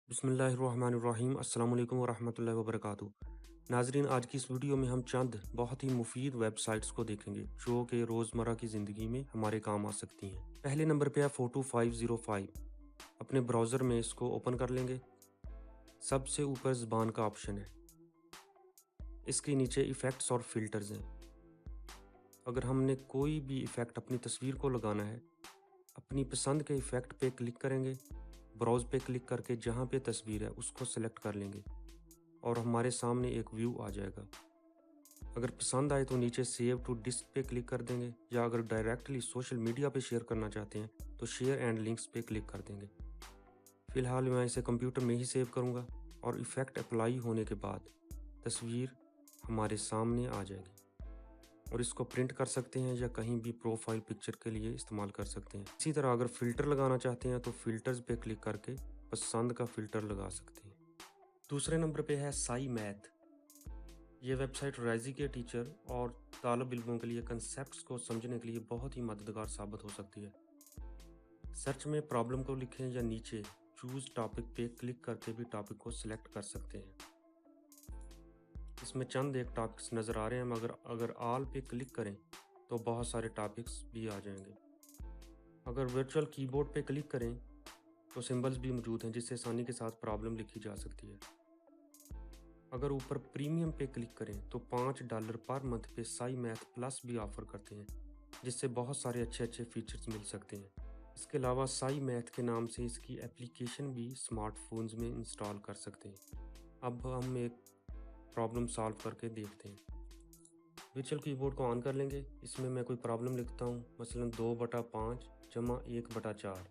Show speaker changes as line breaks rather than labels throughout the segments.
बिस्मिल्लाहिर्रहमानिर्रहीम। अस्सलाम वालेकुम वरहमतुल्लाहि वबरकातुहू। नाजरीन, आज की इस वीडियो में हम चंद बहुत ही मुफीद वेबसाइट्स को देखेंगे जो कि रोज़मर्रा की ज़िंदगी में हमारे काम आ सकती हैं। पहले नंबर पे है फोटो 505। अपने ब्राउज़र में इसको ओपन कर लेंगे। सबसे ऊपर ज़बान का ऑप्शन है, इसके नीचे इफ़ेक्ट्स और फ़िल्टर्स हैं। अगर हमने कोई भी इफ़ेक्ट अपनी तस्वीर को लगाना है, अपनी पसंद के इफ़ेक्ट पे क्लिक करेंगे। ब्राउज़ पे क्लिक करके जहाँ पे तस्वीर है उसको सेलेक्ट कर लेंगे और हमारे सामने एक व्यू आ जाएगा। अगर पसंद आए तो नीचे सेव टू डिस्क पे क्लिक कर देंगे, या अगर डायरेक्टली सोशल मीडिया पे शेयर करना चाहते हैं तो शेयर एंड लिंक्स पे क्लिक कर देंगे। फ़िलहाल मैं इसे कंप्यूटर में ही सेव करूँगा और इफ़ेक्ट अप्लाई होने के बाद तस्वीर हमारे सामने आ जाएगी और इसको प्रिंट कर सकते हैं या कहीं भी प्रोफाइल पिक्चर के लिए इस्तेमाल कर सकते हैं। इसी तरह अगर फ़िल्टर लगाना चाहते हैं तो फ़िल्टर्स पे क्लिक करके पसंद का फ़िल्टर लगा सकते हैं। दूसरे नंबर पे है साई मैथ। ये वेबसाइट राइजी के टीचर और तालिब इल्मों के लिए कंसेप्ट्स को समझने के लिए बहुत ही मददगार साबित हो सकती है। सर्च में प्रॉब्लम को लिखें या नीचे चूज़ टॉपिक पे क्लिक करके भी टॉपिक को सिलेक्ट कर सकते हैं। इसमें चंद एक टॉपिक्स नज़र आ रहे हैं, मगर अगर ऑल पे क्लिक करें तो बहुत सारे टॉपिक्स भी आ जाएंगे। अगर वर्चुअल कीबोर्ड पे क्लिक करें तो सिंबल्स भी मौजूद हैं जिससे आसानी के साथ प्रॉब्लम लिखी जा सकती है। अगर ऊपर प्रीमियम पे क्लिक करें तो $5 पर मंथ पे साई मैथ प्लस भी ऑफ़र करते हैं, जिससे बहुत सारे अच्छे फीचर्स मिल सकते हैं। इसके अलावा साई मैथ के नाम से इसकी एप्लीकेशन भी स्मार्टफोन्स में इंस्टॉल कर सकते हैं। अब हम एक प्रॉब्लम सॉल्व करके देखते हैं। वर्चुअल कीबोर्ड को ऑन कर लेंगे। इसमें मैं कोई प्रॉब्लम लिखता हूँ, मसलन 2/5 जमा 1/4।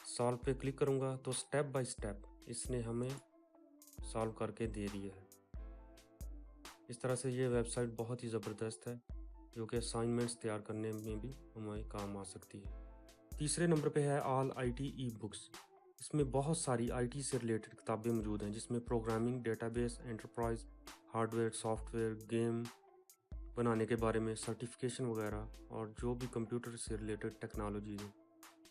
सॉल्व पे क्लिक करूँगा तो स्टेप बाय स्टेप इसने हमें सॉल्व करके दे दिया है। इस तरह से ये वेबसाइट बहुत ही ज़बरदस्त है जो कि असाइनमेंट्स तैयार करने में भी हमारे काम आ सकती है। तीसरे नंबर पे है ऑल आईटी ई बुक्स। इसमें बहुत सारी आईटी से रिलेटेड किताबें मौजूद हैं जिसमें programming, database, enterprise, hardware, software, game बनाने के बारे में, सर्टिफिकेशन वगैरह और जो भी कंप्यूटर से रिलेटेड टेक्नोलॉजीज हैं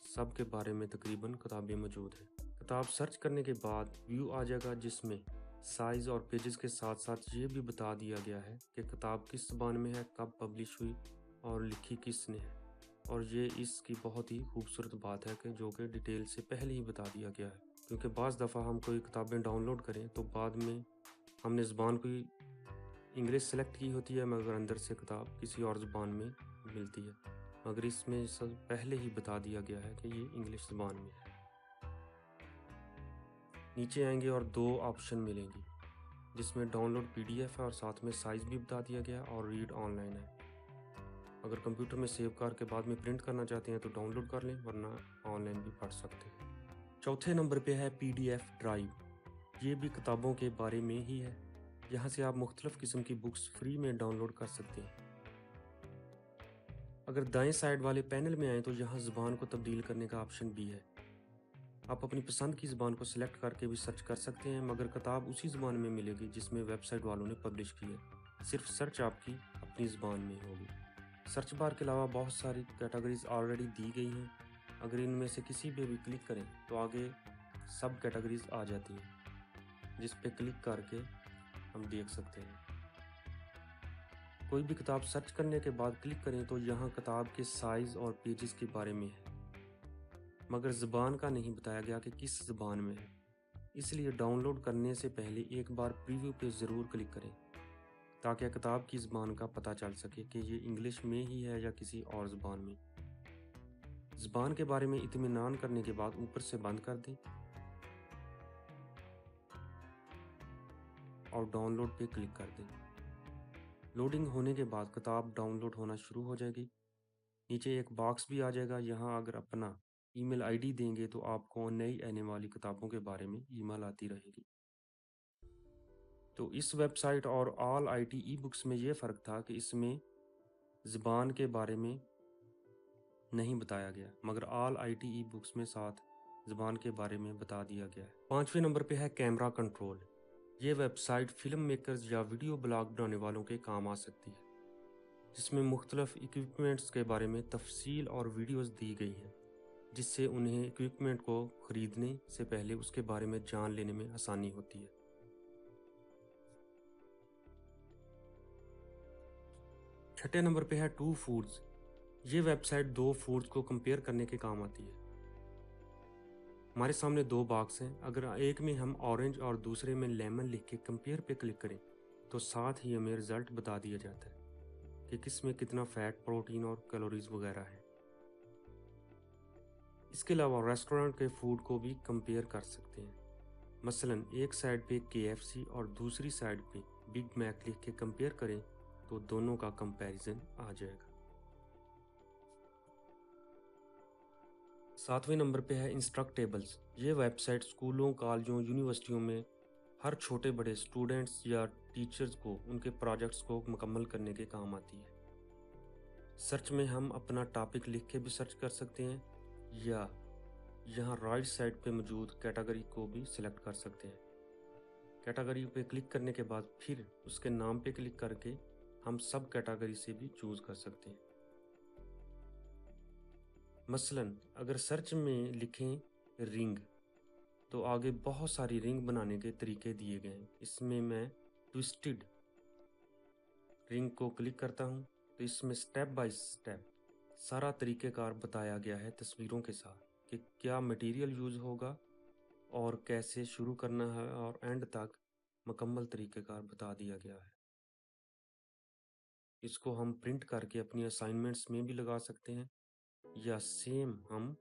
सब के बारे में तकरीबन किताबें मौजूद हैं। किताब सर्च करने के बाद व्यू आ जाएगा जिसमें साइज़ और पेजेस के साथ साथ ये भी बता दिया गया है कि किताब किस ज़बान में है, कब पब्लिश हुई और लिखी किसने है। और ये इसकी बहुत ही खूबसूरत बात है कि जो कि डिटेल से पहले ही बता दिया गया है, क्योंकि बाज़ दफ़ा हम कोई किताबें डाउनलोड करें तो बाद में हमने ज़बान कोई इंग्लिश सेलेक्ट की होती है, मगर अंदर से किताब किसी और ज़बान में मिलती है। मगर इसमें सब पहले ही बता दिया गया है कि ये इंग्लिश ज़बान में है। नीचे आएंगे और दो ऑप्शन मिलेंगी जिसमें डाउनलोड पीडीएफ है और साथ में साइज़ भी बता दिया गया और रीड ऑनलाइन है। अगर कंप्यूटर में सेव करके बाद में प्रिंट करना चाहते हैं तो डाउनलोड कर लें, वरना ऑनलाइन भी पढ़ सकते हैं। चौथे नंबर पे है पीडीएफ ड्राइव। ये भी किताबों के बारे में ही है। यहाँ से आप मुख्तलिफ़ किस्म की बुक्स फ्री में डाउनलोड कर सकते हैं। अगर दाएं साइड वाले पैनल में आए तो यहाँ ज़बान को तब्दील करने का ऑप्शन भी है। आप अपनी पसंद की ज़बान को सिलेक्ट करके भी सर्च कर सकते हैं, मगर किताब उसी ज़बान में मिलेगी जिसमें वेबसाइट वालों ने पब्लिश की है। सिर्फ सर्च आपकी अपनी ज़बान में होगी। सर्च बार के अलावा बहुत सारी कैटेगरीज ऑलरेडी दी गई हैं। अगर इनमें से किसी पे भी क्लिक करें तो आगे सब कैटेगरीज आ जाती हैं, जिस पे क्लिक करके हम देख सकते हैं। कोई भी किताब सर्च करने के बाद क्लिक करें तो यहाँ किताब के साइज़ और पेजेस के बारे में है, मगर ज़बान का नहीं बताया गया कि किस ज़बान में है। इसलिए डाउनलोड करने से पहले एक बार प्रीव्यू पे ज़रूर क्लिक करें ताकि किताब की ज़बान का पता चल सके कि ये इंग्लिश में ही है या किसी और ज़बान में। ज़बान के बारे में इत्मीनान करने के बाद ऊपर से बंद कर दें और डाउनलोड पे क्लिक कर दें। लोडिंग होने के बाद किताब डाउनलोड होना शुरू हो जाएगी। नीचे एक बॉक्स भी आ जाएगा। यहाँ अगर अपना ईमेल आईडी देंगे तो आपको नई आने वाली किताबों के बारे में ईमेल आती रहेगी। तो इस वेबसाइट और ऑल आईटी ई बुक्स में ये फ़र्क था कि इसमें ज़बान के बारे में नहीं बताया गया, मगर ऑल आईटी ई बुक्स में साथ ज़बान के बारे में बता दिया गया है। पाँचवें नंबर पे है कैमरा कंट्रोल। ये वेबसाइट फिल्म मेकर्स या वीडियो ब्लॉग बनाने वालों के काम आ सकती है। जिसमें मुख्तलिफ इक्विपमेंट्स के बारे में तफसील और वीडियोस दी गई हैं, जिससे उन्हें इक्विपमेंट को ख़रीदने से पहले उसके बारे में जान लेने में आसानी होती है। छठे नंबर पे है टू फूड्स। ये वेबसाइट दो फूड्स को कंपेयर करने के काम आती है। हमारे सामने दो बॉक्स हैं, अगर एक में हम ऑरेंज और दूसरे में लेमन लिख के कंपेयर पे क्लिक करें तो साथ ही हमें रिजल्ट बता दिया जाता है कि किस में कितना फैट, प्रोटीन और कैलोरीज वगैरह है। इसके अलावा रेस्टोरेंट के फूड को भी कंपेयर कर सकते हैं। मसलन एक साइड पे KFC और दूसरी साइड पे बिग मैक लिख के कंपेयर करें तो दोनों का कंपैरिजन आ जाएगा। सातवें नंबर पे है इंस्ट्रक्टेबल्स। ये वेबसाइट स्कूलों, कॉलेजों, यूनिवर्सिटियों में हर छोटे बड़े स्टूडेंट्स या टीचर्स को उनके प्रोजेक्ट्स को मुकम्मल करने के काम आती है। सर्च में हम अपना टॉपिक लिख के भी सर्च कर सकते हैं या यहाँ राइट साइड पे मौजूद कैटेगरी को भी सिलेक्ट कर सकते हैं। कैटेगरी पे क्लिक करने के बाद फिर उसके नाम पे क्लिक करके हम सब कैटेगरी से भी चूज़ कर सकते हैं। मसलन अगर सर्च में लिखें रिंग तो आगे बहुत सारी रिंग बनाने के तरीके दिए गए हैं। इसमें मैं ट्विस्टेड रिंग को क्लिक करता हूँ तो इसमें स्टेप बाय स्टेप सारा तरीक़ेकार बताया गया है तस्वीरों के साथ कि क्या मटेरियल यूज़ होगा और कैसे शुरू करना है, और एंड तक मुकम्मल तरीक़ेकार बता दिया गया है। इसको हम प्रिंट करके अपनी असाइनमेंट्स में भी लगा सकते हैं या सेम हम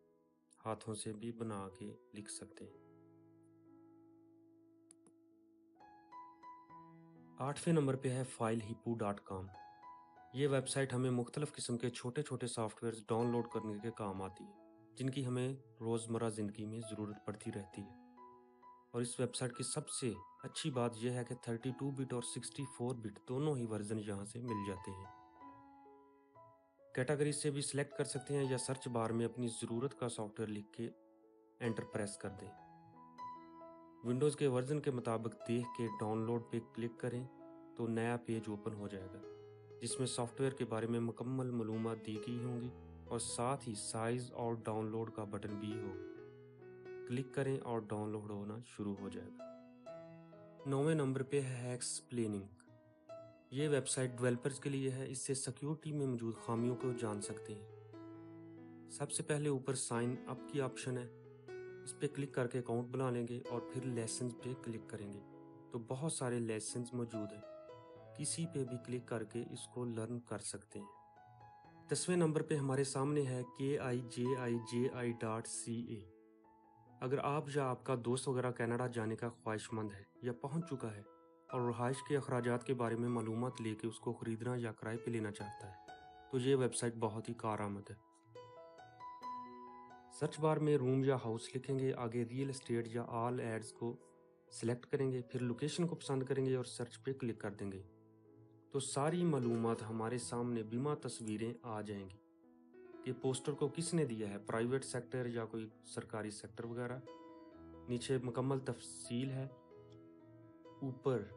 हाथों से भी बना के लिख सकते हैं। 8वें नंबर पे है filehipu.com। ये वेबसाइट हमें मुख्तलिफ़ किस्म के छोटे छोटे सॉफ्टवेयर डाउनलोड करने के काम आती है, जिनकी हमें रोज़मर्रा ज़िंदगी में ज़रूरत पड़ती रहती है। और इस वेबसाइट की सबसे अच्छी बात यह है कि 32 बिट और 64 बिट दोनों ही वर्जन यहाँ से मिल जाते हैं। कैटेगरी से भी सिलेक्ट कर सकते हैं या सर्च बार में अपनी ज़रूरत का सॉफ्टवेयर लिख के एंटर प्रेस कर दें। विंडोज़ के वर्जन के मुताबिक देख के डाउनलोड पे क्लिक करें तो नया पेज ओपन हो जाएगा, जिसमें सॉफ्टवेयर के बारे में मुकम्मल मालूमात दी गई होंगी और साथ ही साइज़ और डाउनलोड का बटन भी होगा। क्लिक करें और डाउनलोड होना शुरू हो जाएगा। 9वें नंबर पे है एक्सप्लेनिंग। ये वेबसाइट डेवलपर्स के लिए है, इससे सिक्योरिटी में मौजूद खामियों को जान सकते हैं। सबसे पहले ऊपर साइन अप की ऑप्शन है, इस पर क्लिक करके अकाउंट बना लेंगे और फिर लेसन्स पे क्लिक करेंगे तो बहुत सारे लेसन्स मौजूद हैं, किसी पे भी क्लिक करके इसको लर्न कर सकते हैं। 10वें नंबर पे हमारे सामने है KIJIJI.ca। अगर आप या आपका दोस्त वगैरह कनाडा जाने का ख्वाहिशमंद है या पहुंच चुका है और रहाइश के अखराजात के बारे में मालूमात लेके उसको ख़रीदना या किराए पे लेना चाहता है तो ये वेबसाइट बहुत ही कारआमद है। सर्च बार में रूम या हाउस लिखेंगे, आगे रियल एस्टेट या ऑल एड्स को सिलेक्ट करेंगे, फिर लोकेशन को पसंद करेंगे और सर्च पे क्लिक कर देंगे तो सारी मालूमात हमारे सामने बिना तस्वीरें आ जाएंगी कि पोस्टर को किसने दिया है, प्राइवेट सेक्टर या कोई सरकारी सेक्टर वगैरह। नीचे मुकम्मल तफसील है, ऊपर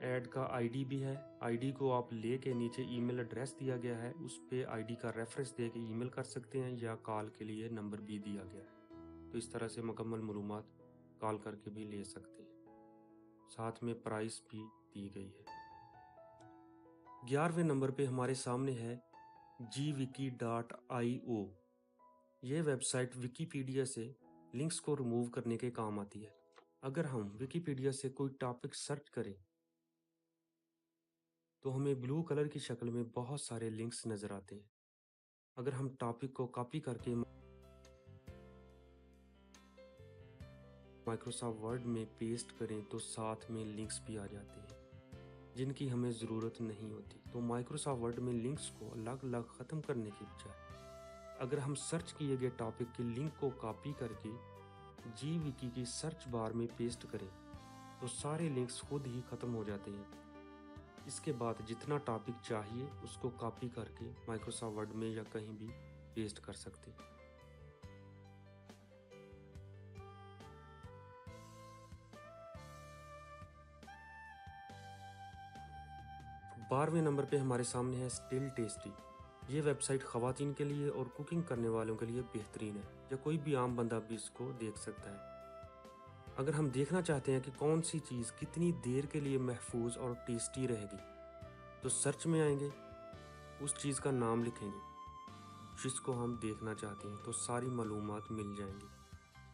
ऐड का आईडी भी है, आईडी को आप ले के नीचे ईमेल एड्रेस दिया गया है, उस पे आईडी का रेफरेंस दे के ईमेल कर सकते हैं या कॉल के लिए नंबर भी दिया गया है। तो इस तरह से मुकम्मल मालूमात कॉल करके भी ले सकते हैं। साथ में प्राइस भी दी गई है। 11वें नंबर पे हमारे सामने है gwiki.io। ये वेबसाइट विकीपीडिया से लिंक्स को रिमूव करने के काम आती है। अगर हम विकीपीडिया से कोई टॉपिक सर्च करें तो हमें ब्लू कलर की शक्ल में बहुत सारे लिंक्स नज़र आते हैं। अगर हम टॉपिक को कॉपी करके माइक्रोसॉफ्ट वर्ड में पेस्ट करें तो साथ में लिंक्स भी आ जाते हैं जिनकी हमें ज़रूरत नहीं होती। तो माइक्रोसॉफ्ट वर्ड में लिंक्स को अलग अलग ख़त्म करने की बजाय अगर हम सर्च किए गए टॉपिक के लिंक को कॉपी करके GWiki की सर्च बार में पेस्ट करें तो सारे लिंक्स खुद ही ख़त्म हो जाते हैं। इसके बाद जितना टॉपिक चाहिए उसको कॉपी करके माइक्रोसॉफ्ट वर्ड में या कहीं भी पेस्ट कर सकते हैं। 12वें नंबर पे हमारे सामने है स्टिल टेस्टी। ये वेबसाइट ख़वातीन के लिए और कुकिंग करने वालों के लिए बेहतरीन है, या कोई भी आम बंदा भी इसको देख सकता है। अगर हम देखना चाहते हैं कि कौन सी चीज़ कितनी देर के लिए महफूज और टेस्टी रहेगी, तो सर्च में आएंगे, उस चीज़ का नाम लिखेंगे जिसको हम देखना चाहते हैं, तो सारी मालूमात मिल जाएंगी।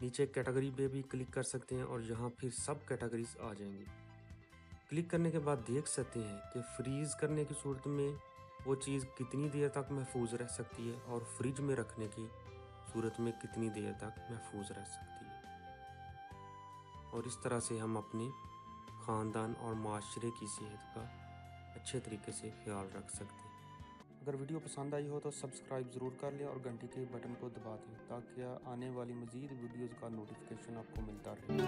नीचे कैटेगरी पे भी क्लिक कर सकते हैं और यहाँ फिर सब कैटेगरीज आ जाएंगी। क्लिक करने के बाद देख सकते हैं कि फ्रीज़ करने की सूरत में वो चीज़ कितनी देर तक महफूज रह सकती है और फ्रिज में रखने की सूरत में कितनी देर तक महफूज रह सकती है। और इस तरह से हम अपने ख़ानदान और माशरे की सेहत का अच्छे तरीके से ख्याल रख सकते हैं। अगर वीडियो पसंद आई हो तो सब्सक्राइब ज़रूर कर लें और घंटी के बटन को दबा दें, ताकि आने वाली मज़ीद वीडियोज़ का नोटिफिकेशन आपको मिलता रहे।